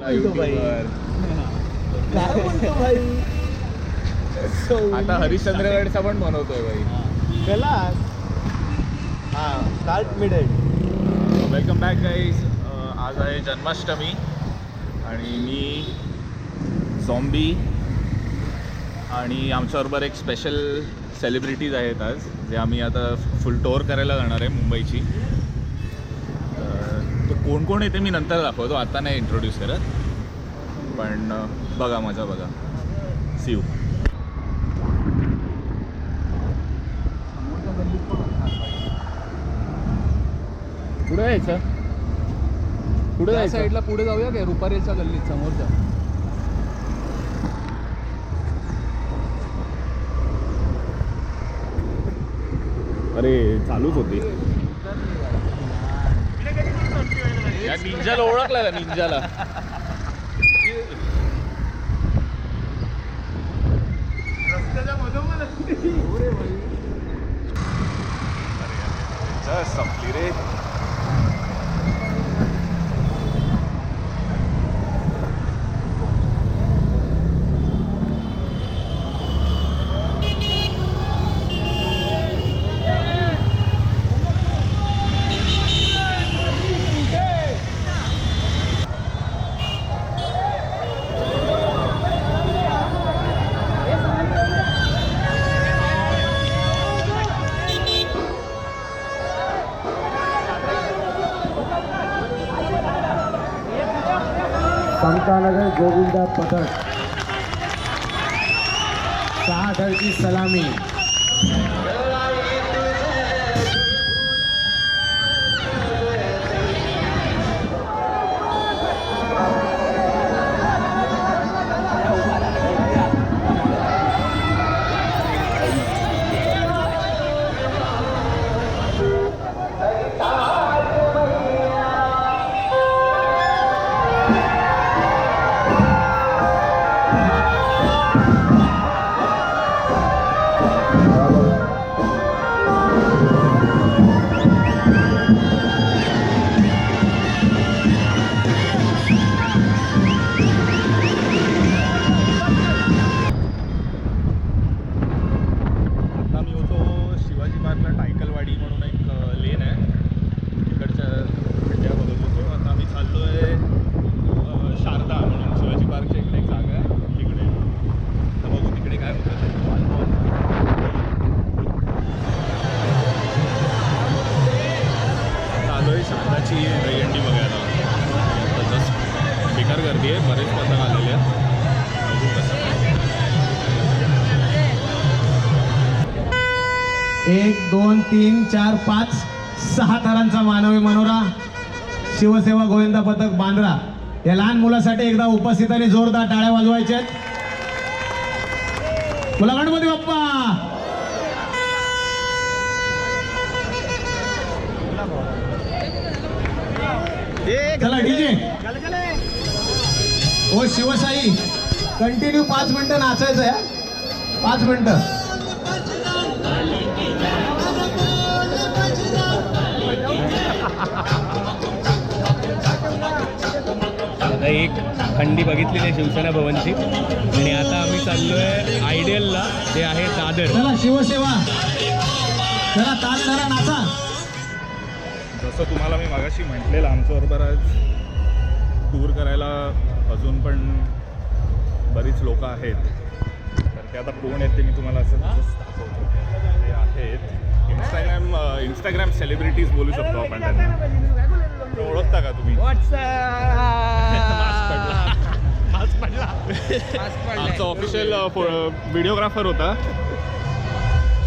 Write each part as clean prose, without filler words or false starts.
काय म्हणतो भाई? आता हरिश्चंद्रगडचा पण बनवतोय भाई. कला start mid end. Welcome back guys. आज आहे जन्माष्टमी आणि मी झॉम्बी आणि आमच्याबरोबर एक स्पेशल सेलिब्रिटीज आहेत आज, जे आम्ही आता फुल टूर करायला जाणार आहे मुंबईची. तो कोण कोण येते मी नंतर दाखवतो, आता नाही इंट्रोड्यूस करत, पण बघा मजा बघा. See you. पुढे जायचं, पुढे जायचं साईडला पुढे जाऊया काय? रुपारेलच्या गल्लीत समोरच्या. अरे चालूच होती. या निंजाला ओळखला का? निंजाला संपली रे. समतानगर गोविंदा पथक 6 धडकी सलामी. दहीहंडी बघायला जस्ट बेकार गर्दी आहे, बरेच पथक आलेले आहेत. बघू कसं. 1 2 3 4 5 6 थरांचा मानवी मनोरा शिवसेवा गोविंदा पथक बांद्रा. या लहान मुलासाठी एकदा उपस्थितांनी जोरदार टाळ्या वाजवायच्या आहेत. बोला गणपती बाप्पा. चला डीजे. ओ शिवशाही कंटिन्यू 5 मिनिटं नाचायचं आहे. 5 मिनिटं. आता एक खंडी बघितलेली आहे शिवसेना भवनची आणि आता आम्ही चाललोय आयडियलला, जे आहे दादर. चला शिवसेवा, चला ताल धरा, नाचा. जसं तुम्हाला मी मागाशी म्हटलेलं, आमच्याबरोबर आज टूर करायला अजून पण बरीच लोक आहेत. तर ते आता कोण आहेत ते मी तुम्हाला असं दाखवतो. ते आहेत इंस्टाग्राम सेलिब्रिटीज बोलू शकतो आपण त्यांना. ओळखता का तुम्ही? आमचा ऑफिशियल व्हिडिओग्राफर होता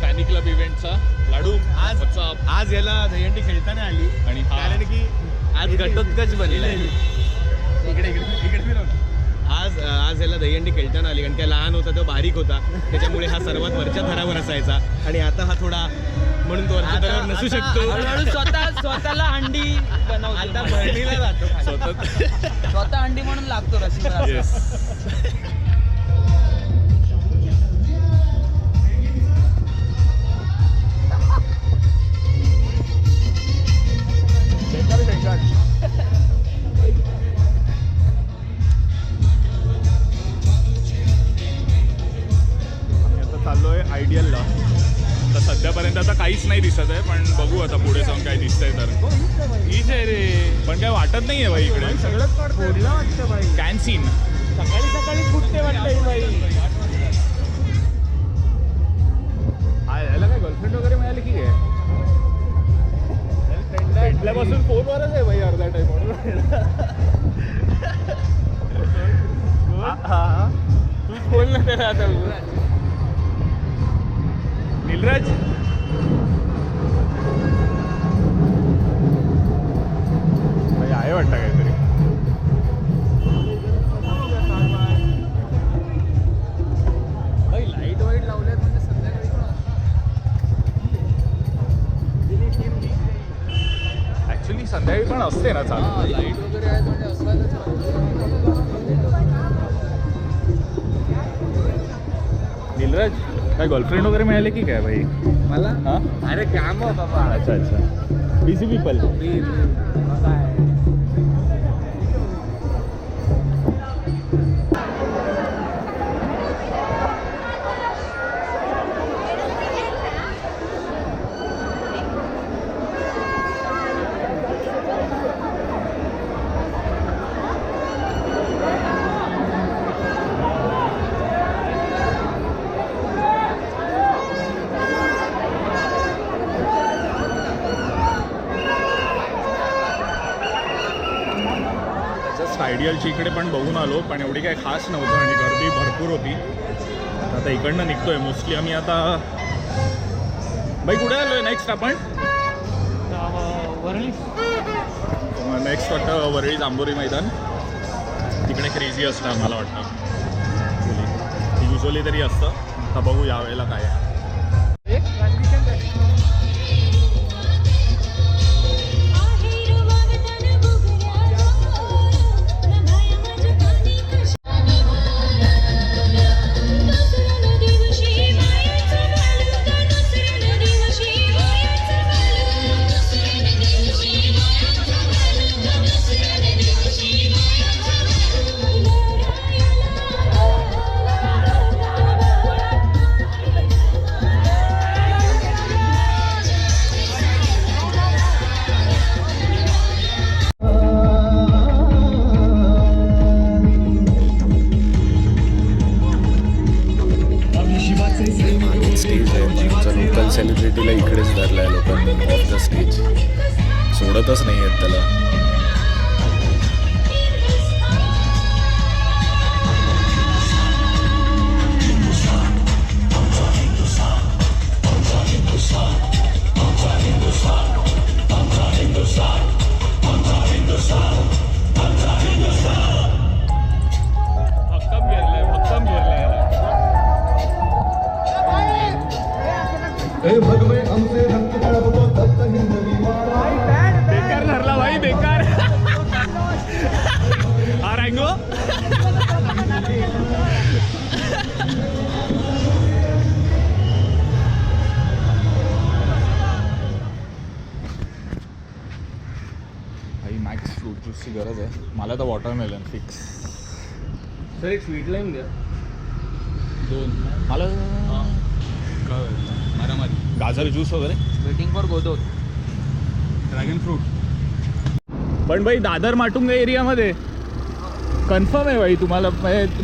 फॅनी क्लब इव्हेंटचा लाडू. आज याला दहीहंडी खेळताना आली आणि कारण की आज घटोत्कच बनलेला आहे. आज याला दहीहंडी खेळताना आली कारण की लहान होता, तो बारीक होता, त्याच्यामुळे हा सर्वात वरच्या थरावर असायचा आणि आता हा थोडा म्हणून तो वरच्या थरावर नसू शकतो. हळूहळू स्वतःला हंडी बनवतो. आता भरणीला जातो. स्वतः हंडी म्हणून लागतो रसिका. काहीच नाही दिसत आहे, पण बघू आता पुढे जाऊन काय दिसतंय तर. हीच आहे रे, पण काय वाटत नाही आहे बाई इकडे. सगळंच फोडलं वाटतं बाई. कॅन्सीन सकाळी सकाळी फुटते वाटतं बाई. याला काय गर्लफ्रेंड वगैरे मिळाली की काय? भेटल्यापासून फोनवरच आहे बाई अर्धा टाइम म्हणून. तूच बोल ना त्याला आता. नीलराज बाई आहे वाटतं काहीतरी. लाईट वाईट लावल्यात म्हणजे संध्याकाळी पण ऍक्च्युली संध्याकाळी पण असते ना चालू. लाईट वगैरे आहेत म्हणजे असायलाच नीलराज काय गर्लफ्रेंड वगैरे मिळाले की काय बाई? मला हां अरे काम हो बाबा. अच्छा अच्छा. Busy people. जस्ट आयडियलची इकडे पण बघून आलो, पण एवढी काही खास नव्हतं आणि गर्दी भरपूर होती. आता इकडनं निघतोय मोस्टली आम्ही. आता बाई कुठे आलोय नेक्स्ट आपण? वरळी. नेक्स्ट वाटतं वरळी जांभोरी मैदान. तिकडे क्रेझी असतं मला वाटतं. युजली तरी असतं. आता बघू यावेळेला काय आहे. स्टेज आहे आमचा लोकल सेलिब्रिटीला इकडेच धरला आहे लोकांनी ऑफ द स्टेज. सोडतच नाही आहेत त्याला. बेकार धरला भाई बेकार. हा रँगो. भाई मॅक्स फ्रूट ज्यूसची गरज आहे मला. तर वॉटरमेलन फिक्स. सर एक स्वीट लाईम द्या. 2 मला मारामारी. गाजर ज्यूस वगैरे. Waiting for Godot. Dragon fruit. पण बाई दादर माटुंगा एरियामध्ये कन्फर्म आहे बाई तुम्हाला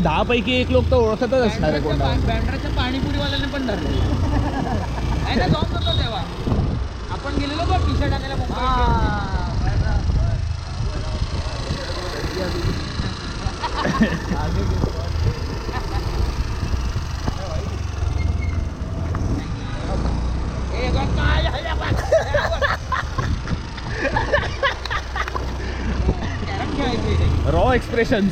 10 पैकी 1 लोक तर ओळखतच असणार आहे कोणाला. बँड्राच्या पाणीपुरीवाल्याने पण धरले आहे ना. जाऊन होतो तेव्हा आपण गेलेलो बघ टी शर्ट टाकायला. Raw expression.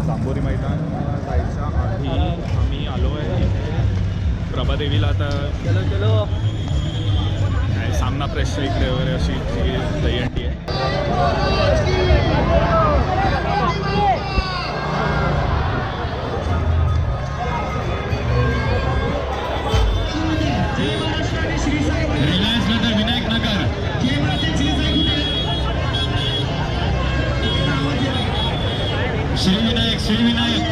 जांभोरी मैदान जायच्या आधी आम्ही आलो आहे इथे प्रभादेवीला. आता चलो काय सामना फ्रेश इकडे वगैरे अशी दहीहंडी आहे. श्रीविनायक श्रीविनायक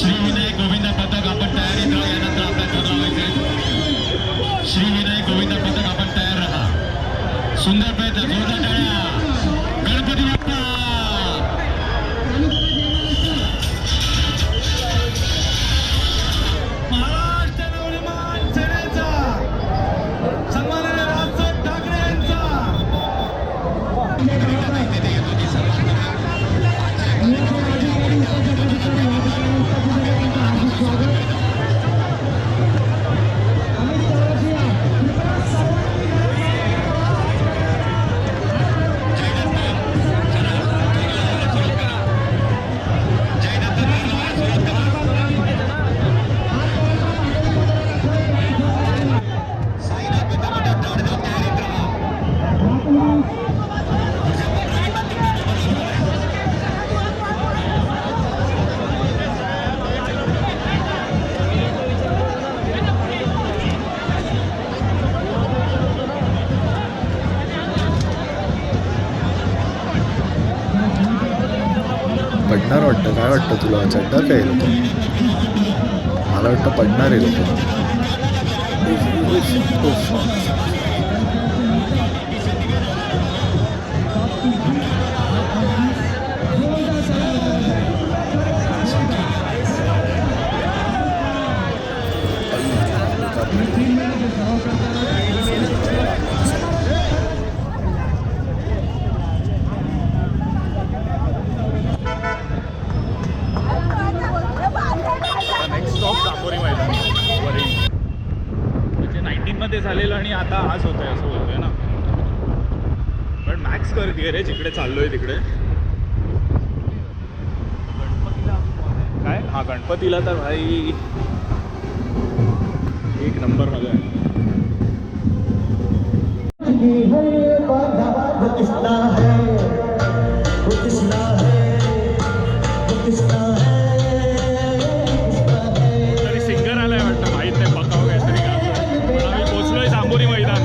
श्रीविनायक गोविंद पथक आपण तयारीत राहा. यानंतर आपल्या ठरवायचे श्रीविनायक गोविंद पथक आपण तयार राहा. सुंदर प्रयत्न, जोरदार टाळ्या. गणपती बाप्पा. महाराष्ट्र नवनिर्माण सेनेचा सन्माननीय राजसाहेब ठाकरे यांचा पडणार वाटतं. काय वाटतं तुला, चढणार काय लोक? मला वाटतं पडणार आहे लोक. नेक्स्ट स्टॉप दापोरी मैदान वरील म्हणजे 19मध्ये झालेलं आणि आता आज होतंय असं बोलतोय ना. पण मॅक्स गर्दी आहे रे जिकडे चाललोय तिकडे. गणपतीला काय हा गणपतीला तर भाई एक नंबर मध्ये आहे. तरी सिंगर आलाय वाटतं, माहीत नाही बघावं काहीतरी का. पण आम्ही पोचलोय जांभोरी मैदान.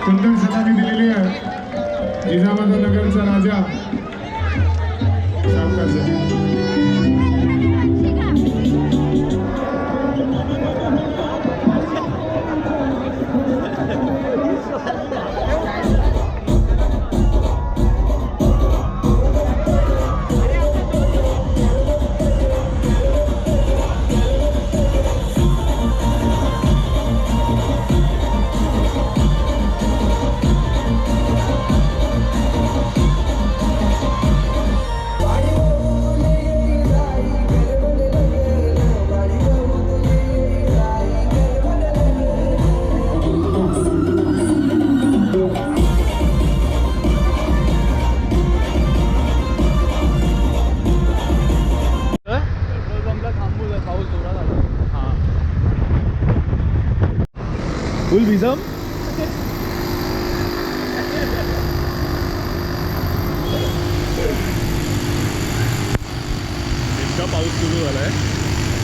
सुंदर सलामी दिलेली आहे जिजाबाईनगरचा राजा फुल भिजम. आहे.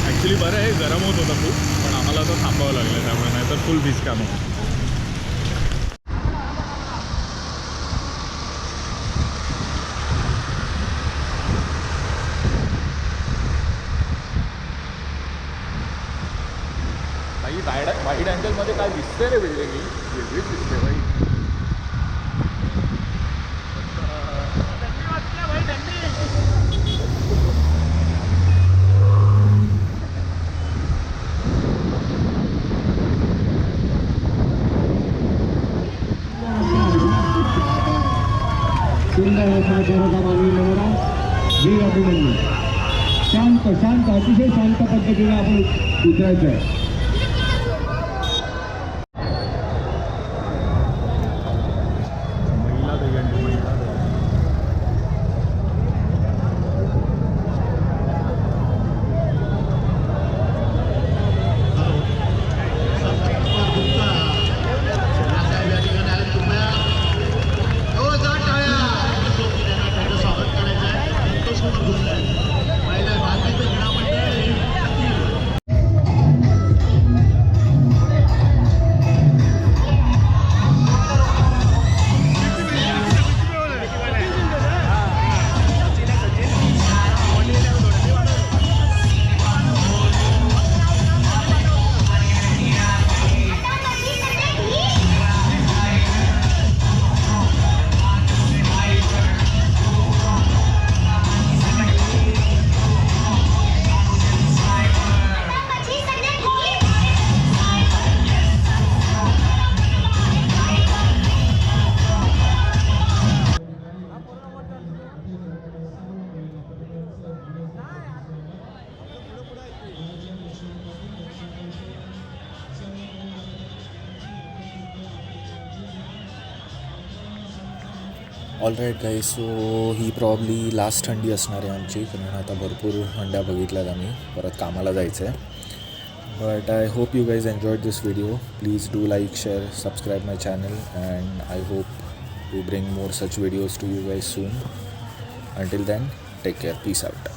ॲक्च्युली बरं आहे, गरम होत होतं खूप, पण आम्हाला आता थांबावं लागलं त्यामुळे, नाही तर फुल भिजकाम होतं. वाईड अँगलमध्ये काय दिसते रे बिल्डिंग ही, वेगळीच दिसते बाई. सुंदर असा शहराचा मानवी मनोरा वीर अभिमन्यू. शांत शांत अतिशय शांत पद्धतीने आपण उतरायचं आहे. महिला दहीहंडी, महिला Dahihandi. All right guys, so ही प्रॉब्ली लास्ट हंडी असणार आहे आमची, कारण आता भरपूर हंड्या बघितल्यात आम्ही, परत कामाला जायचं आहे. But I hope you guys enjoyed this video. Please do like, share, subscribe my channel, and I hope to bring more such videos to you guys soon. Until then, take care. Peace out.